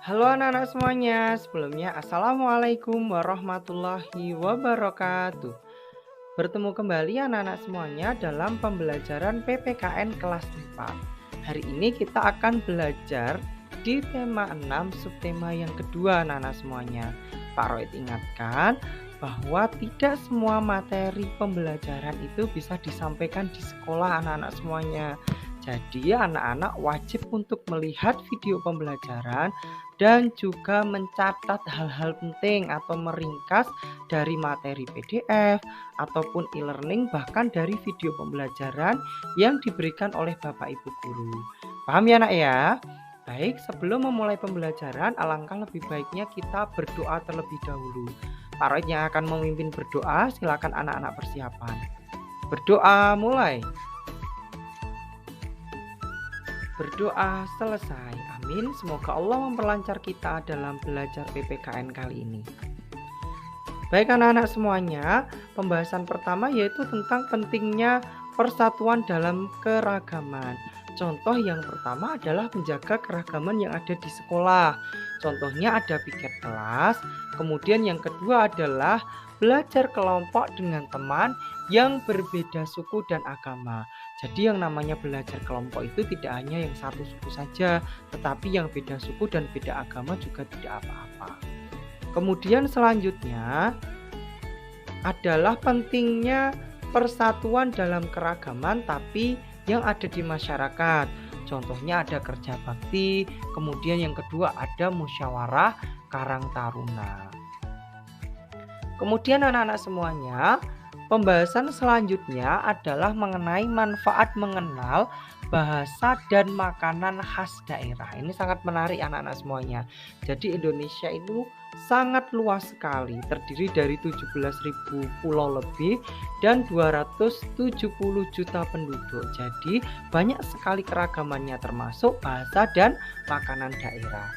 Halo anak-anak semuanya, sebelumnya Assalamualaikum warahmatullahi wabarakatuh. Bertemu kembali anak-anak semuanya dalam pembelajaran PPKN kelas 4. Hari ini kita akan belajar di tema 6 subtema yang kedua anak-anak semuanya. Pak Roid ingatkan bahwa tidak semua materi pembelajaran itu bisa disampaikan di sekolah anak-anak semuanya. Jadi anak-anak wajib untuk melihat video pembelajaran dan juga mencatat hal-hal penting atau meringkas dari materi PDF ataupun e-learning, bahkan dari video pembelajaran yang diberikan oleh Bapak Ibu guru. Paham ya nak ya? Baik, sebelum memulai pembelajaran, alangkah lebih baiknya kita berdoa terlebih dahulu. Pak Roy yang akan memimpin berdoa, silakan anak-anak persiapan. Berdoa mulai. Berdoa selesai. Amin. Semoga Allah memperlancar kita dalam belajar PPKN kali ini. Baik anak-anak semuanya, pembahasan pertama yaitu tentang pentingnya persatuan dalam keragaman. Contoh yang pertama adalah menjaga keragaman yang ada di sekolah. Contohnya ada piket kelas. Kemudian yang kedua adalah belajar kelompok dengan teman yang berbeda suku dan agama. Jadi yang namanya belajar kelompok itu tidak hanya yang satu suku saja, tetapi yang beda suku dan beda agama juga tidak apa-apa. Kemudian selanjutnya adalah pentingnya persatuan dalam keragaman tapi yang ada di masyarakat. Contohnya ada kerja bakti, kemudian yang kedua ada musyawarah Karang Taruna. Kemudian anak-anak semuanya, pembahasan selanjutnya adalah mengenai manfaat mengenal bahasa dan makanan khas daerah. Ini sangat menarik anak-anak semuanya. Jadi Indonesia itu sangat luas sekali, terdiri dari 17.000 pulau lebih dan 270 juta penduduk. Jadi banyak sekali keragamannya termasuk bahasa dan makanan daerah.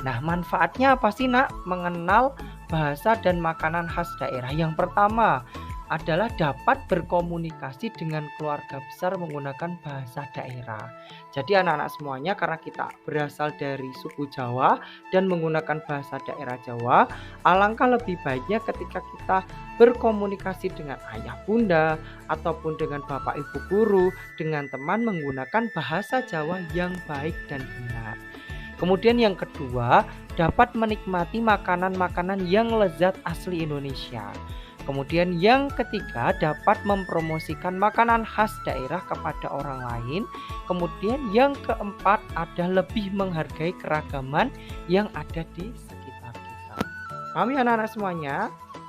Nah, manfaatnya apa sih nak mengenal bahasa dan makanan khas daerah? Yang pertama adalah dapat berkomunikasi dengan keluarga besar menggunakan bahasa daerah. Jadi anak-anak semuanya karena kita berasal dari suku Jawa dan menggunakan bahasa daerah Jawa, alangkah lebih baiknya ketika kita berkomunikasi dengan ayah bunda ataupun dengan bapak ibu guru, dengan teman menggunakan bahasa Jawa yang baik dan benar. Kemudian yang kedua, dapat menikmati makanan-makanan yang lezat asli Indonesia. Kemudian yang ketiga, dapat mempromosikan makanan khas daerah kepada orang lain. Kemudian yang keempat, ada lebih menghargai keragaman yang ada di sekitar kita. Paham ya anak-anak semuanya?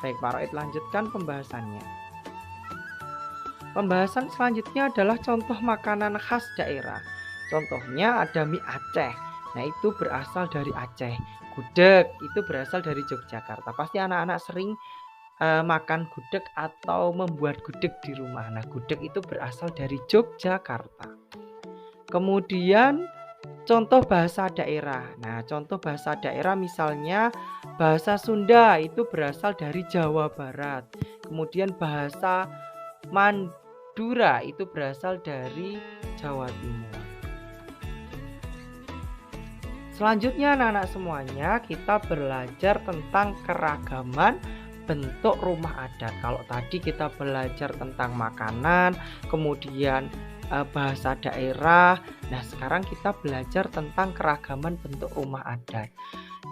Baik, Pak Roid lanjutkan pembahasannya. Pembahasan selanjutnya adalah contoh makanan khas daerah. Contohnya ada mie Aceh. Nah, itu berasal dari Aceh. Gudeg itu berasal dari Yogyakarta. Pasti anak-anak sering makan gudeg atau membuat gudeg di rumah. Nah, gudeg itu berasal dari Yogyakarta. Kemudian contoh bahasa daerah. Nah, contoh bahasa daerah misalnya bahasa Sunda itu berasal dari Jawa Barat. Kemudian bahasa Madura itu berasal dari Jawa Timur. Selanjutnya anak-anak semuanya kita belajar tentang keragaman bentuk rumah adat. Kalau tadi kita belajar tentang makanan, kemudian bahasa daerah. Nah, sekarang kita belajar tentang keragaman bentuk rumah adat.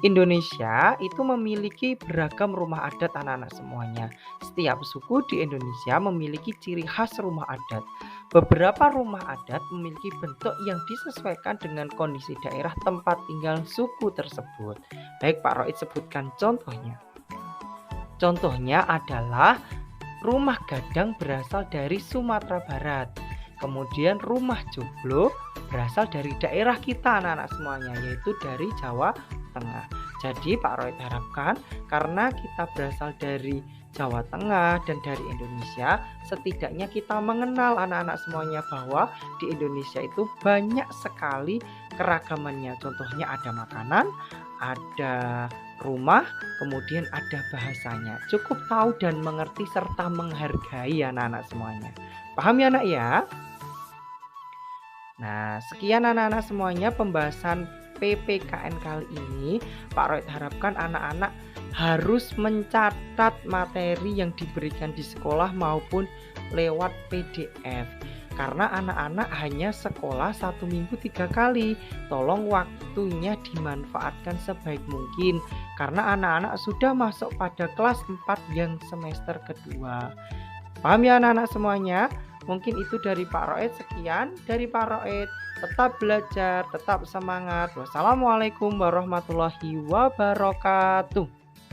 Indonesia itu memiliki beragam rumah adat anak-anak semuanya. Setiap suku di Indonesia memiliki ciri khas rumah adat. Beberapa rumah adat memiliki bentuk yang disesuaikan dengan kondisi daerah tempat tinggal suku tersebut. Baik, Pak Roid sebutkan contohnya. Contohnya adalah rumah gadang berasal dari Sumatera Barat. Kemudian rumah joglo berasal dari daerah kita anak-anak semuanya, yaitu dari Jawa Tengah. Jadi Pak Roy harapkan karena kita berasal dari Jawa Tengah dan dari Indonesia, setidaknya kita mengenal anak-anak semuanya bahwa di Indonesia itu banyak sekali keragamannya. Contohnya ada makanan, ada rumah, kemudian ada bahasanya. Cukup tahu dan mengerti serta menghargai anak-anak semuanya. Paham ya anak ya? Nah, sekian anak-anak semuanya pembahasan PPKN kali ini, Pak Roy harapkan anak-anak harus mencatat materi yang diberikan di sekolah maupun lewat PDF. Karena anak-anak hanya sekolah 1 minggu 3 kali. Tolong waktunya dimanfaatkan sebaik mungkin. Karena anak-anak sudah masuk pada kelas 4 yang semester kedua. Paham ya anak-anak semuanya? Mungkin itu dari Pak Roed. Sekian dari Pak Roed. Tetap belajar, tetap semangat. Wassalamualaikum warahmatullahi wabarakatuh.